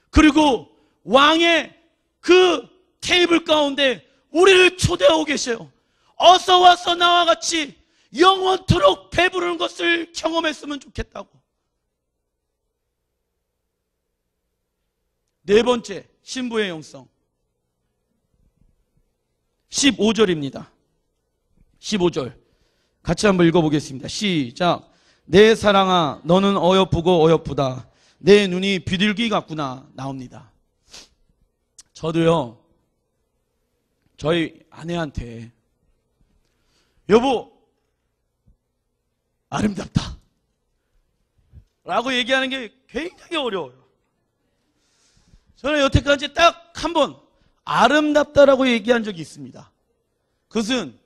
S1: 그리고 왕의 그 테이블 가운데 우리를 초대하고 계셔요. 어서 와서 나와 같이 영원토록 배부르는 것을 경험했으면 좋겠다고. 네 번째, 신부의 영성. 15절입니다. 15절. 같이 한번 읽어보겠습니다. 시작. 내 사랑아, 너는 어여쁘고 어여쁘다. 내 눈이 비둘기 같구나. 나옵니다. 저도요, 저희 아내한테 여보, 아름답다 라고 얘기하는 게 굉장히 어려워요. 저는 여태까지 딱 한 번 아름답다라고 얘기한 적이 있습니다. 그것은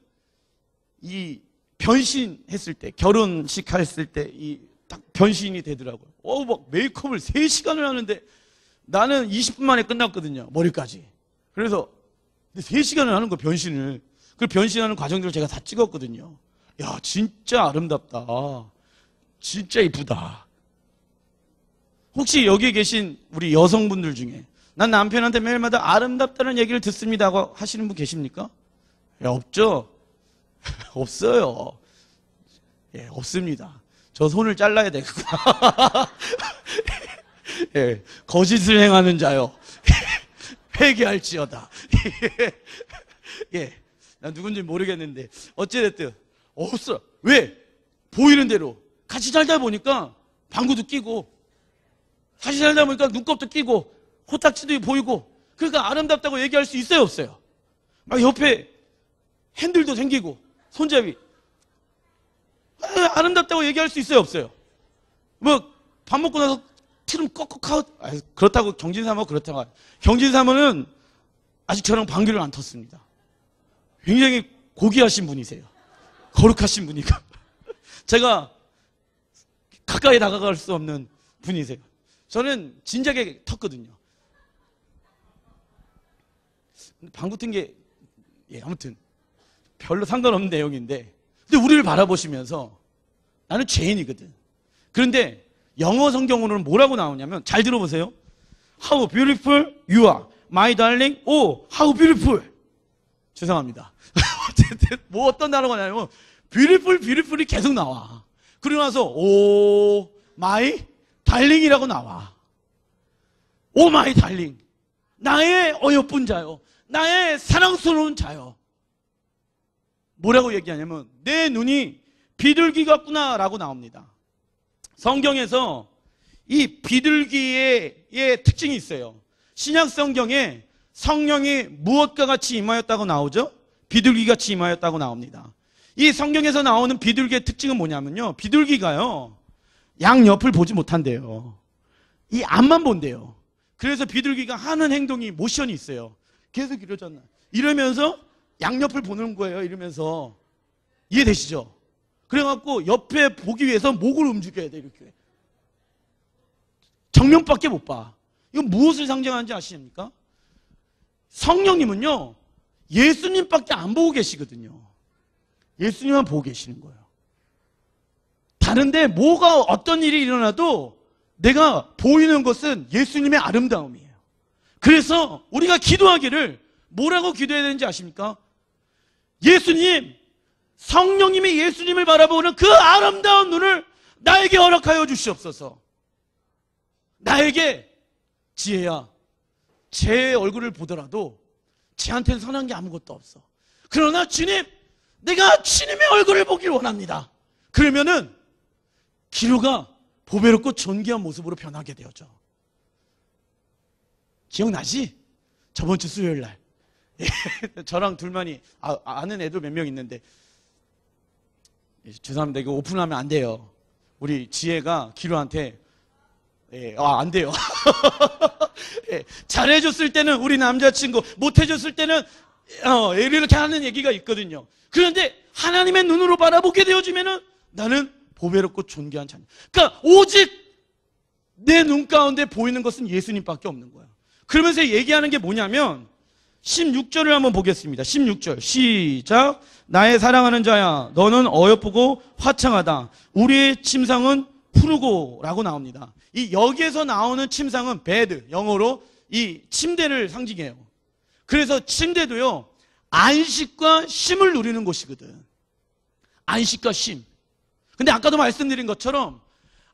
S1: 이 변신했을 때, 결혼식 했을 때 이 딱 변신이 되더라고요. 막 메이크업을 3시간을 하는데 나는 20분 만에 끝났거든요. 머리까지. 그래서 3시간을 하는 거 변신을. 그 변신하는 과정들을 제가 다 찍었거든요. 야, 진짜 아름답다. 진짜 이쁘다. 혹시 여기 계신 우리 여성분들 중에 난 남편한테 매일마다 아름답다는 얘기를 듣습니다 하고 하시는 분 계십니까? 예, 없죠? 없어요. 예, 없습니다. 저 손을 잘라야 되겠구나. 예, 거짓을 행하는 자요. 회개할지어다. 예, 난 누군지 모르겠는데 어찌됐든 없어. 왜? 보이는 대로 같이 살다 보니까 방구도 끼고 같이 살다 보니까 눈곱도 끼고 코딱지도 보이고 그러니까 아름답다고 얘기할 수 있어요 없어요? 막 옆에 핸들도 생기고 손잡이 아름답다고 얘기할 수 있어요 없어요? 뭐 밥 먹고 나서 트름 꺽꺽하고 그렇다고 경진사모 그렇다고 경진사모는 아직 저랑 방귀를 안 텄습니다. 굉장히 고귀하신 분이세요. 거룩하신 분이고 제가 가까이 다가갈 수 없는 분이세요. 저는 진작에 텄거든요. 방구 튼 게 아무튼 별로 상관없는 내용인데 근데 우리를 바라보시면서 나는 죄인이거든. 그런데 영어 성경으로는 뭐라고 나오냐면, 잘 들어보세요. How beautiful you are, my darling. Oh, how beautiful. 죄송합니다. 뭐 어떤 단어가 나오냐면 beautiful, beautiful이 계속 나와. 그러고 나서 oh, my darling이라고 나와. Oh, my darling. 나의 어여쁜 자요. 나의 사랑스러운 자요. 뭐라고 얘기하냐면 내 눈이 비둘기 같구나 라고 나옵니다. 성경에서 이 비둘기의 특징이 있어요. 신약 성경에 성령이 무엇과 같이 임하였다고 나오죠? 비둘기같이 임하였다고 나옵니다. 이 성경에서 나오는 비둘기의 특징은 뭐냐면요, 비둘기가요 양옆을 보지 못한대요. 이 앞만 본대요. 그래서 비둘기가 하는 행동이 모션이 있어요. 계속 이러잖아. 이러면서 양옆을 보는 거예요. 이러면서. 이해되시죠? 그래갖고 옆에 보기 위해서 목을 움직여야 돼. 이렇게 정면밖에 못 봐. 이건 무엇을 상징하는지 아십니까? 성령님은요 예수님밖에 안 보고 계시거든요. 예수님만 보고 계시는 거예요. 다른데 뭐가 어떤 일이 일어나도 내가 보이는 것은 예수님의 아름다움이에요. 그래서 우리가 기도하기를 뭐라고 기도해야 되는지 아십니까? 예수님, 성령님이 예수님을 바라보는 그 아름다운 눈을 나에게 허락하여 주시옵소서. 나에게 지혜야, 제 얼굴을 보더라도 쟤한테는 선한 게 아무것도 없어. 그러나 주님, 내가 주님의 얼굴을 보길 원합니다. 그러면은 기로가 보배롭고 존귀한 모습으로 변하게 되어져. 기억나지? 저번 주 수요일 날 저랑 둘만이 아는 애도 몇 명 있는데, 죄송합니다. 이거 오픈하면 안 돼요. 우리 지혜가 기로한테 안 돼요. 잘해줬을 때는 우리 남자친구, 못해줬을 때는 이렇게 하는 얘기가 있거든요. 그런데 하나님의 눈으로 바라보게 되어지면은 나는 보배롭고 존귀한 자녀. 그러니까 오직 내 눈 가운데 보이는 것은 예수님밖에 없는 거야. 그러면서 얘기하는 게 뭐냐면 16절을 한번 보겠습니다. 16절 시작. 나의 사랑하는 자야, 너는 어여쁘고 화창하다. 우리의 침상은 푸르고 라고 나옵니다. 이 여기에서 나오는 침상은 베드, 영어로 이 침대를 상징해요. 그래서 침대도요 안식과 쉼을 누리는 곳이거든. 안식과 쉼. 근데 아까도 말씀드린 것처럼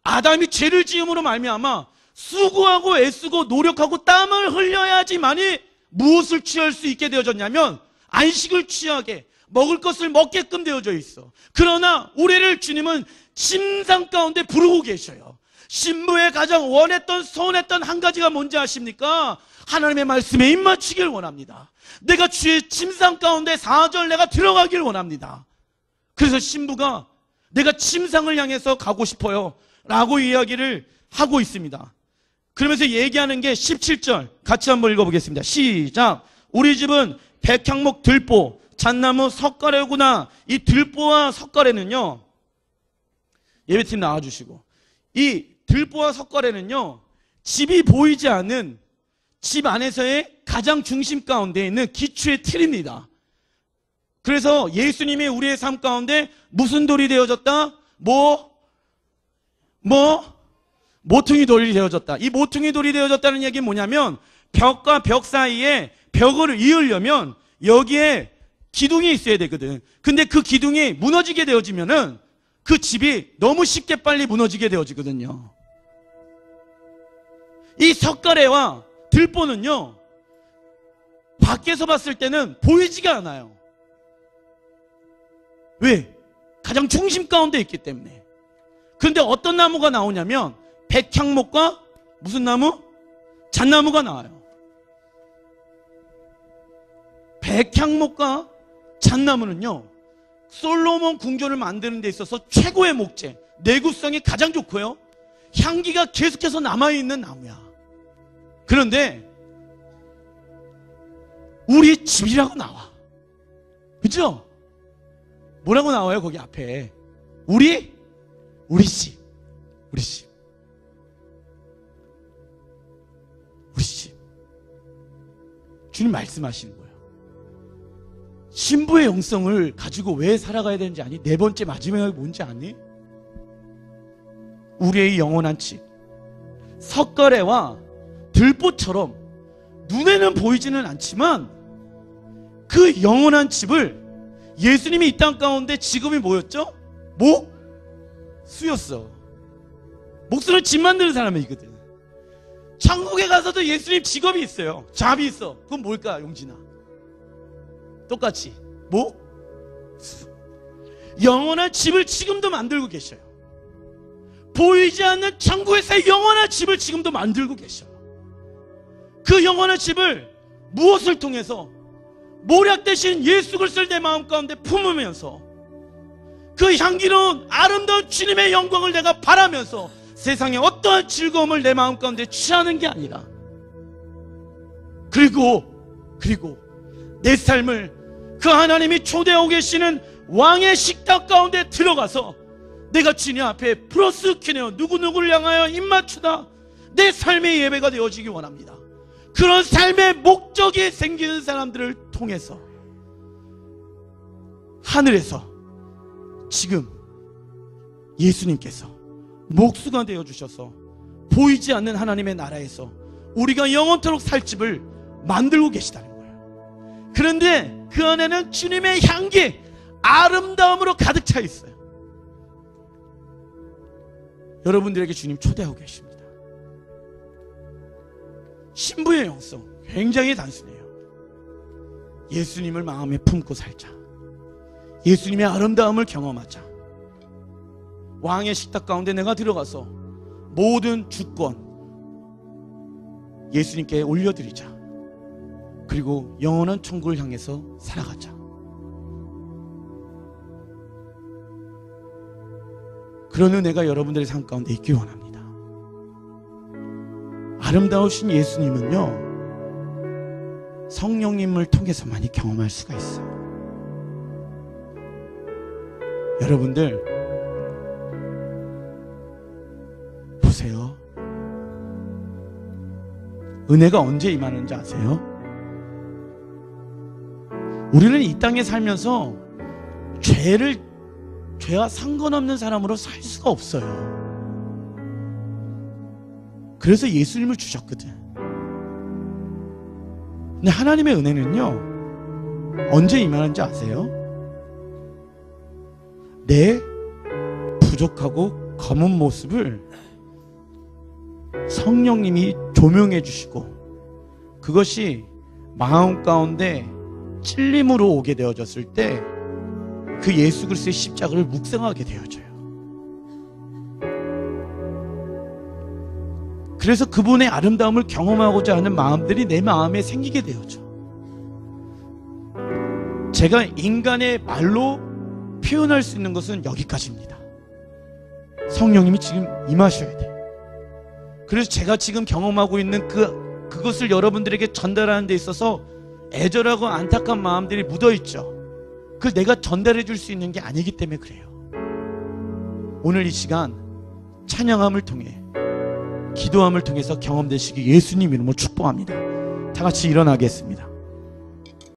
S1: 아담이 죄를 지음으로 말미암아 수고하고 애쓰고 노력하고 땀을 흘려야지만이 무엇을 취할 수 있게 되어졌냐면 안식을 취하게, 먹을 것을 먹게끔 되어져 있어. 그러나 우리를 주님은 침상 가운데 부르고 계셔요. 신부의 가장 원했던, 소원했던 한 가지가 뭔지 아십니까? 하나님의 말씀에 입맞추길 원합니다. 내가 주의 침상 가운데 4절 내가 들어가길 원합니다. 그래서 신부가 내가 침상을 향해서 가고 싶어요 라고 이야기를 하고 있습니다. 그러면서 얘기하는 게 17절 같이 한번 읽어보겠습니다. 시작. 우리 집은 백향목 들보, 잣나무 석가래구나. 이 들보와 석가래는요, 예배팀 나와주시고, 이 들보와 석가래는요 집이 보이지 않는 집 안에서의 가장 중심 가운데 있는 기초의 틀입니다. 그래서 예수님이 우리의 삶 가운데 무슨 돌이 되어졌다? 모퉁이 돌이 되어졌다. 이 모퉁이 돌이 되어졌다는 얘기는 뭐냐면 벽과 벽 사이에 벽을 이으려면 여기에 기둥이 있어야 되거든. 근데 그 기둥이 무너지게 되어지면은 그 집이 너무 쉽게 빨리 무너지게 되어지거든요. 이 석가래와 들보는요 밖에서 봤을 때는 보이지가 않아요. 왜? 가장 중심 가운데 있기 때문에. 그런데 어떤 나무가 나오냐면 백향목과 무슨 나무? 잣나무가 나와요. 백향목과 잣나무는요 솔로몬 궁전을 만드는 데 있어서 최고의 목재, 내구성이 가장 좋고요 향기가 계속해서 남아있는 나무야. 그런데 우리 집이라고 나와. 그죠? 뭐라고 나와요 거기 앞에? 우리 집. 우리 집. 우리 집. 주님 말씀하시는 거예요. 신부의 영성을 가지고 왜 살아가야 되는지 아니? 네 번째 마지막이 뭔지 아니? 우리의 영원한 집, 석가래와 들보처럼 눈에는 보이지는 않지만 그 영원한 집을 예수님이 이 땅 가운데 직업이 뭐였죠? 목수였어. 목수는 집 만드는 사람이거든. 천국에 가서도 예수님 직업이 있어요. 잡이 있어. 그건 뭘까, 용진아? 똑같이 목수. 영원한 집을 지금도 만들고 계셔요. 보이지 않는 천국에서의 영원한 집을 지금도 만들고 계셔요. 그 영원한 집을 무엇을 통해서? 모략 대신 예수 그리스도를 내 마음 가운데 품으면서 그 향기로운 아름다운 주님의 영광을 내가 바라면서 세상에 어떠한 즐거움을 내 마음 가운데 취하는 게 아니라, 그리고 내 삶을 그 하나님이 초대하고 계시는 왕의 식탁 가운데 들어가서 내가 주님 앞에 프로스키네요, 누구누구를 향하여 입맞추다 내 삶의 예배가 되어지기 원합니다. 그런 삶의 목적이 생기는 사람들을 통해서 하늘에서 지금 예수님께서 목수가 되어주셔서 보이지 않는 하나님의 나라에서 우리가 영원토록 살 집을 만들고 계시다는 거예요. 그런데 그 안에는 주님의 향기, 아름다움으로 가득 차 있어요. 여러분들에게 주님 초대하고 계십니다. 신부의 영성 굉장히 단순해요. 예수님을 마음에 품고 살자. 예수님의 아름다움을 경험하자. 왕의 식탁 가운데 내가 들어가서 모든 주권 예수님께 올려드리자. 그리고 영원한 천국을 향해서 살아가자. 그런 은혜가 여러분들의 삶 가운데 있길 원합니다. 아름다우신 예수님은요, 성령님을 통해서만이 경험할 수가 있어요. 여러분들 보세요. 은혜가 언제 임하는지 아세요? 우리는 이 땅에 살면서 죄와 상관없는 사람으로 살 수가 없어요. 그래서 예수님을 주셨거든. 근데 하나님의 은혜는요, 언제 임하는지 아세요? 내 부족하고 검은 모습을 성령님이 조명해 주시고 그것이 마음 가운데 찔림으로 오게 되어졌을 때 그 예수 그리스도의 십자가를 묵상하게 되어져요. 그래서 그분의 아름다움을 경험하고자 하는 마음들이 내 마음에 생기게 되어져. 제가 인간의 말로 표현할 수 있는 것은 여기까지입니다. 성령님이 지금 임하셔야 돼요. 그래서 제가 지금 경험하고 있는 그것을 여러분들에게 전달하는 데 있어서 애절하고 안타까운 마음들이 묻어있죠. 그걸 내가 전달해 줄 수 있는 게 아니기 때문에 그래요. 오늘 이 시간 찬양함을 통해, 기도함을 통해서 경험되시기 예수님 이름으로 축복합니다. 다 같이 일어나겠습니다.